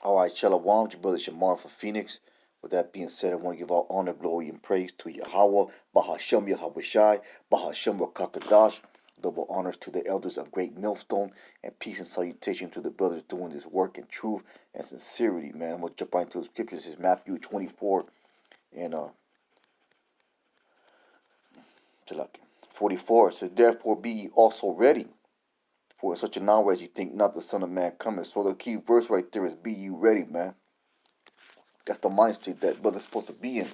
All right, Shalom, your brother Shamar from Phoenix. With that being said, I want to give all honor, glory, and praise to Yahawah, BAHASHAM, YAHAWAHSHI, BAHASHAM, QUADASH. Double honors to the elders of Great Millstone, and peace and salutation to the brothers doing this work in truth and sincerity, man. I'm going to jump right into the scriptures. It's Matthew 24 and 44. It says, therefore be ye also ready, for in such an hour as ye think not the Son of Man cometh. So the key verse right there is be ye ready, man. That's the mind state that brother's supposed to be in.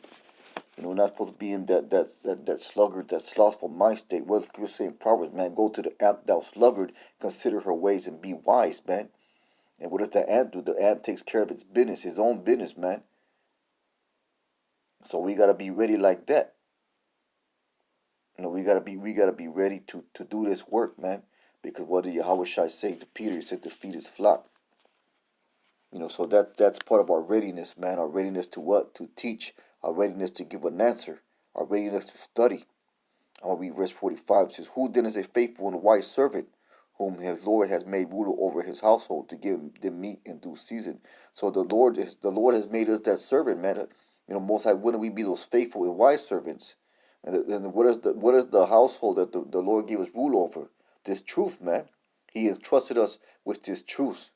We're not supposed to be in that sluggard, that slothful mind state. What does Scripture say in Proverbs, man? Go to the ant, thou sluggard, consider her ways and be wise, man. And what does the ant do? The ant takes care of its business, his own business, man. So we gotta be ready like that. We gotta be ready to do this work, man. Because what did Yahawashi say to Peter? He said to feed his flock. So that's part of our readiness, man. Our readiness to what? To teach. Our readiness to give an answer. Our readiness to study. I'm going to read verse 45. It says, who then is a faithful and wise servant, whom his Lord has made ruler over his household to give them meat in due season? So the Lord has made us that servant, man. Most High, wouldn't we be those faithful and wise servants? And what is the household that the Lord gave us rule over? This truth, man. He has trusted us with this truth.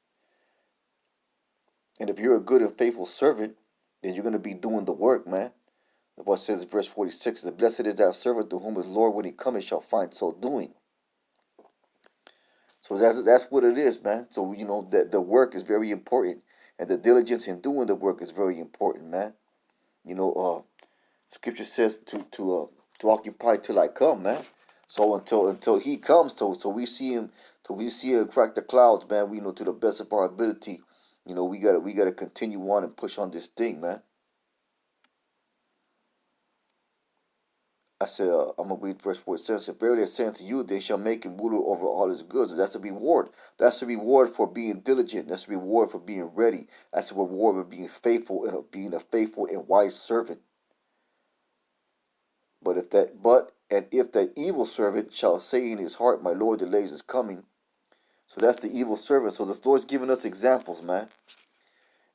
And if you're a good and faithful servant, then you're going to be doing the work, man. The verse says in verse 46, the blessed is that servant to whom his Lord when he cometh shall find so doing. So that's what it is, man. So that the work is very important, and the diligence in doing the work is very important, man. Scripture says to occupy till I come, man. So until he comes, till we see him, crack the clouds, man. We know to the best of our ability, we gotta continue on and push on this thing, man. I said, I'm going to read verse 47. It said, verily I say unto you, they shall make him ruler over all his goods. That's the reward. That's the reward for being diligent. That's the reward for being ready. That's the reward for being faithful and being a faithful and wise servant. If that evil servant shall say in his heart, my Lord delays his coming. So that's the evil servant. So the Lord's giving us examples, man.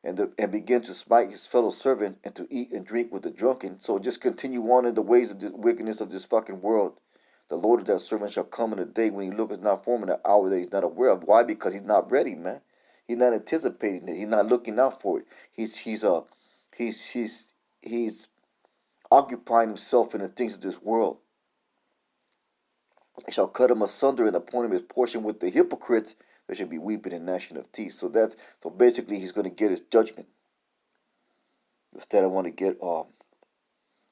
And begin to smite his fellow servant and to eat and drink with the drunken. So just continue on in the ways of the wickedness of this fucking world. The Lord of that servant shall come in a day when he looketh not for him in an hour that he's not aware of. Why? Because he's not ready, man. He's not anticipating it. He's not looking out for it. He's occupying himself in the things of this world. They shall cut him asunder and appoint him his portion with the hypocrites. There should be weeping and gnashing of teeth. So basically he's going to get his judgment. Instead, I want to get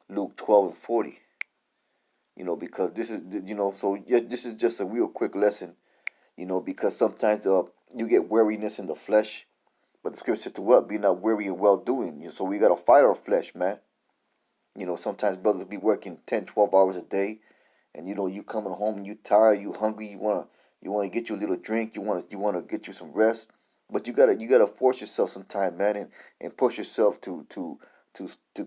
Luke 12 and 40. Because this is so yeah, this is just a real quick lesson. Because sometimes you get weariness in the flesh, but the scripture says to what? Be not weary in well doing. So we gotta fight our flesh, man. Sometimes brothers be working 10, 12 hours a day, and you coming home and you tired, you hungry, you wanna get you a little drink, you wanna get you some rest, but you gotta force yourself sometime, man, and push yourself to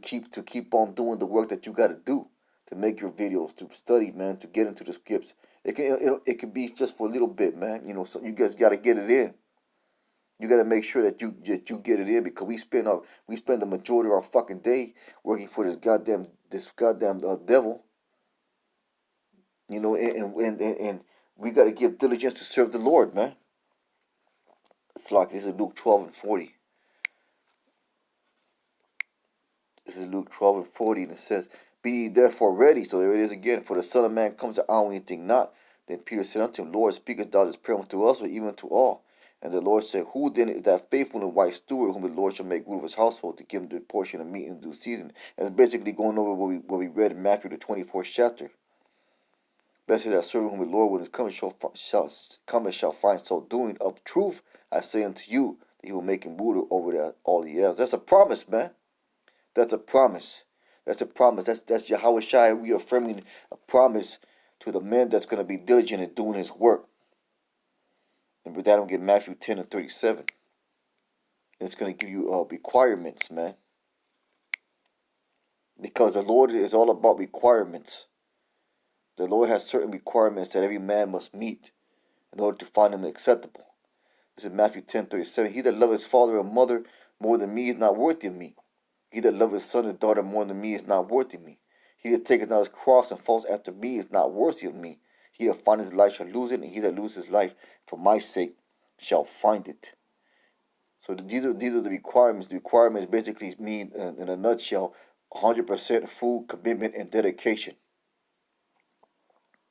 keep on doing the work that you gotta do, to make your videos, to study, man, to get into the scripts. It can be just for a little bit, man. So you guys gotta get it in. You gotta make sure that you get it in, because we spend the majority of our fucking day working for this goddamn devil. And we gotta give diligence to serve the Lord, man. It's like this is Luke 12 and 40. This is Luke 12 and 40, and it says, be ye therefore ready. So there it is again. For the Son of Man comes at hour when ye think not. Then Peter said unto him, Lord, speakest thou this prayer unto us, or even to all? And the Lord said, who then is that faithful and wise steward, whom the Lord shall make rule of his household, to give him the portion of meat in due season? And it's basically going over what we read in Matthew the 24th chapter. Blessed is that servant whom the Lord when he cometh shall find so doing. Of truth I say unto you, that he will make him ruler over that all he has. That's a promise, man. That's a promise. That's a promise. That's Yahawashi reaffirming a promise to the man that's going to be diligent in doing his work. And with that, I'm getting Matthew 10 and 37. It's going to give you requirements, man. Because the Lord is all about requirements. The Lord has certain requirements that every man must meet in order to find him acceptable. This is Matthew 10:37. He that loveth his father or mother more than me is not worthy of me. He that loveth his son or daughter more than me is not worthy of me. He that taketh not his cross and follows after me is not worthy of me. He that findeth his life shall lose it, and he that loses his life for my sake shall find it. So these are the requirements. The requirements basically mean, in a nutshell, 100% full commitment and dedication.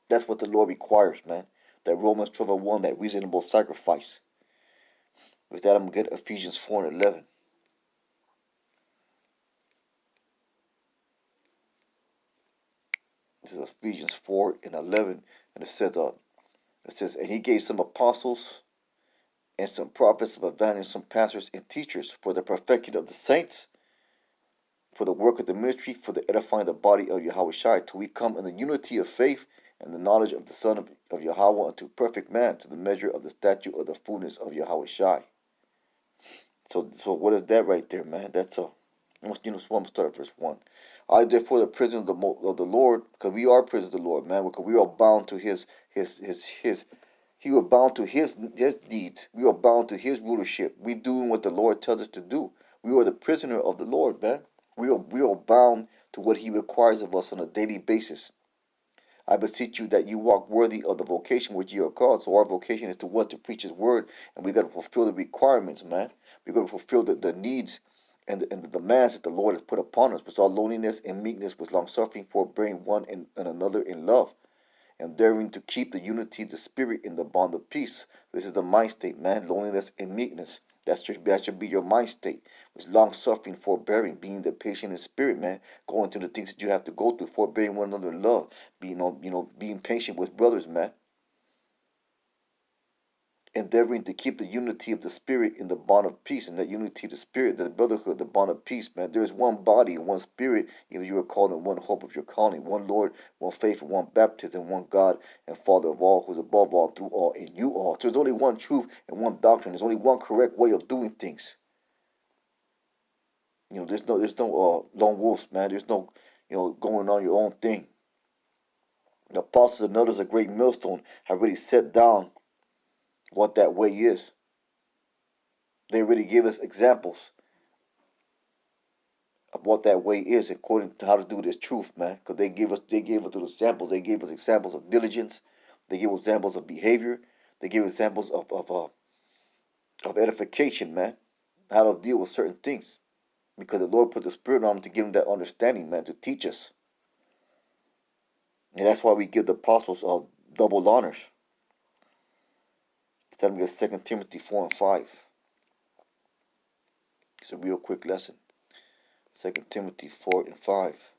That's what the Lord requires, man. That Romans 12:1, that reasonable sacrifice. With that, I'm going to get Ephesians 4:11. This is Ephesians 4:11, and it says, and he gave some apostles and some prophets, some evangelists, some pastors and teachers for the perfecting of the saints, for the work of the ministry, for the edifying of the body of YAHAWAHSHI, till we come in the unity of faith and the knowledge of the Son of Yahweh, unto perfect man, to the measure of the stature of the fullness of YAHAWAHSHI. So what is that right there, man? That's I'm gonna start at verse 1. I therefore, the prisoner of the Lord, because we are prisoners of the Lord, man, because we are bound to his he was bound to his deeds. We are bound to his rulership. We doing what the Lord tells us to do. We are the prisoner of the Lord, man. We are bound to what he requires of us on a daily basis. I beseech you that you walk worthy of the vocation which you are called. So our vocation is to what? To preach his word. And we got to fulfill the requirements, man. We got to fulfill the needs and the demands that the Lord has put upon us. With all loneliness and meekness, with long suffering, forbearing one and another in love, endeavoring to keep the unity of the spirit in the bond of peace. This is the mind state, man. Loneliness and meekness. That should be your mind state. With long suffering, forbearing, being the patient in spirit, man. Going through the things that you have to go through, forbearing one another in love, being patient with brothers, man. Endeavoring to keep the unity of the spirit in the bond of peace, and that unity of the spirit, the brotherhood, the bond of peace, man. There is one body and one spirit, even you are called in one hope of your calling, one Lord, one faith, and one baptism, one God and Father of all, who is above all, through all, and you all. So there's only one truth and one doctrine. There's only one correct way of doing things. There's no lone wolves, man. There's no, going on your own thing. The apostles and others, a great millstone, have already set down what that way is. They already gave us examples of what that way is, according to how to do this truth, man. Because they gave us the examples. They gave us examples of diligence. They gave us examples of behavior. They gave examples of edification, man. How to deal with certain things. Because the Lord put the Spirit on them to give them that understanding, man, to teach us. And that's why we give the apostles double honors. It's time to get 2 Timothy 4:5. It's a real quick lesson. 2 Timothy 4:5.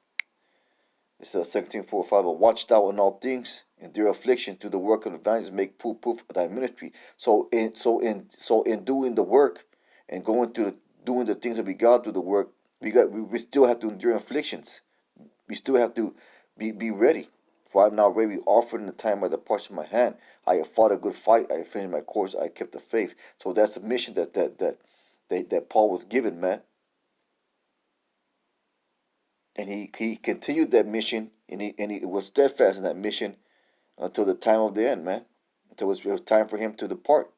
It says 2 Timothy 4:5. But watch thou in all things, endure affliction, through the work of evangelist, make proof of thy ministry. So in doing the work and going through doing the things that we got through the work, we still have to endure afflictions. We still have to be ready. For I am now ready, offered in the time by the parts of my hand. I have fought a good fight. I have finished my course. I have kept the faith. So that's the mission that Paul was given, man. And he continued that mission, and he was steadfast in that mission until the time of the end, man. Until it was time for him to depart.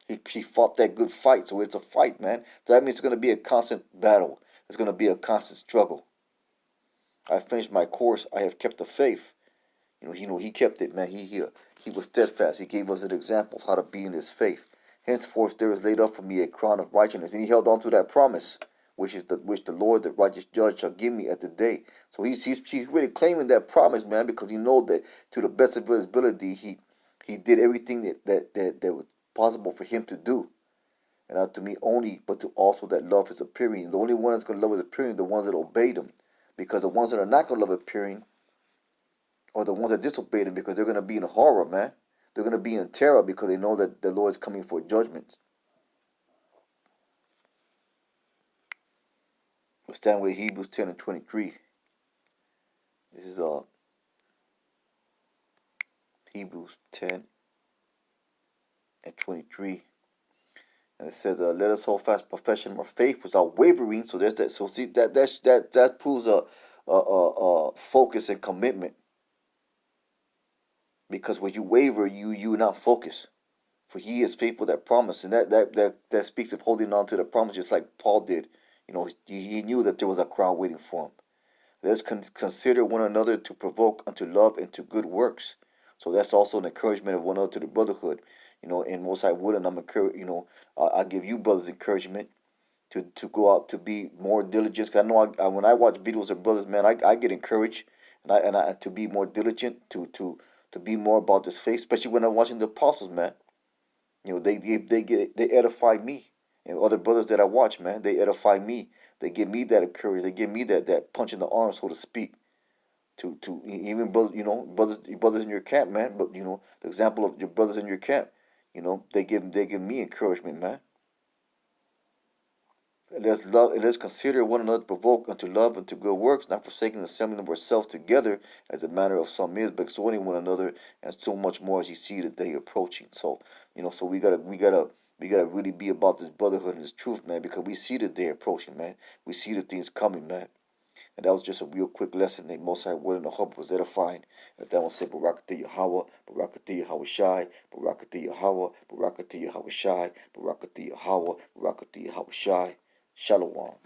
He fought that good fight. So it's a fight, man. So that means it's going to be a constant battle. It's going to be a constant struggle. I finished my course. I have kept the faith. He kept it, man. He was steadfast. He gave us an example of how to be in his faith. Henceforth there is laid up for me a crown of righteousness, and he held on to that promise, which the Lord, the righteous judge, shall give me at the day. So he's really claiming that promise, man, because he knows that to the best of his ability, he did everything that was possible for him to do. And not to me only, but to also that love is appearing. The only one that's going to love is appearing are the ones that obeyed him. Because the ones that are not going to love appearing are the ones that disobeyed him, because they're going to be in horror, man. They're going to be in terror because they know that the Lord is coming for judgment. We'll stand with Hebrews 10:23. This is Hebrews 10:23. And it says, let us hold fast profession of our faith without wavering. So there's that. So see, that proves a focus and commitment. Because when you waver, you not focus. For He is faithful that promise, and that speaks of holding on to the promise, just like Paul did. He knew that there was a crown waiting for him. Let's consider one another to provoke unto love and to good works. So that's also an encouragement of one another to the brotherhood. And Most High willing, I'm encourage. I give you brothers encouragement to go out to be more diligent. 'Cause I know when I watch videos of brothers, man, I get encouraged, and I to be more diligent, to be more about this faith, especially when I'm watching the apostles, man. They edify me, and other brothers that I watch, man, they edify me. They give me that encouragement. They give me that punch in the arm, so to speak. Even brothers, brothers in your camp, man. But the example of your brothers in your camp, they give me encouragement, man. Let's love and let's consider one another provoke unto love and to good works, not forsaking the assembling of ourselves together, as the manner of some is, but exhorting one another, and so much more as you see the day approaching. So we gotta really be about this brotherhood and this truth, man, because we see the day approaching, man. We see the things coming, man. And that was just a real quick lesson that Most High willing, the hope was edifying. And that one said, Barakatah Yahawah, Barakatah YAHAWAHSHI, Barakatah Yahawah, Barakatah YAHAWAHSHI, Barakatah Yahawah, Barakatah YAHAWAHSHI. Shalom.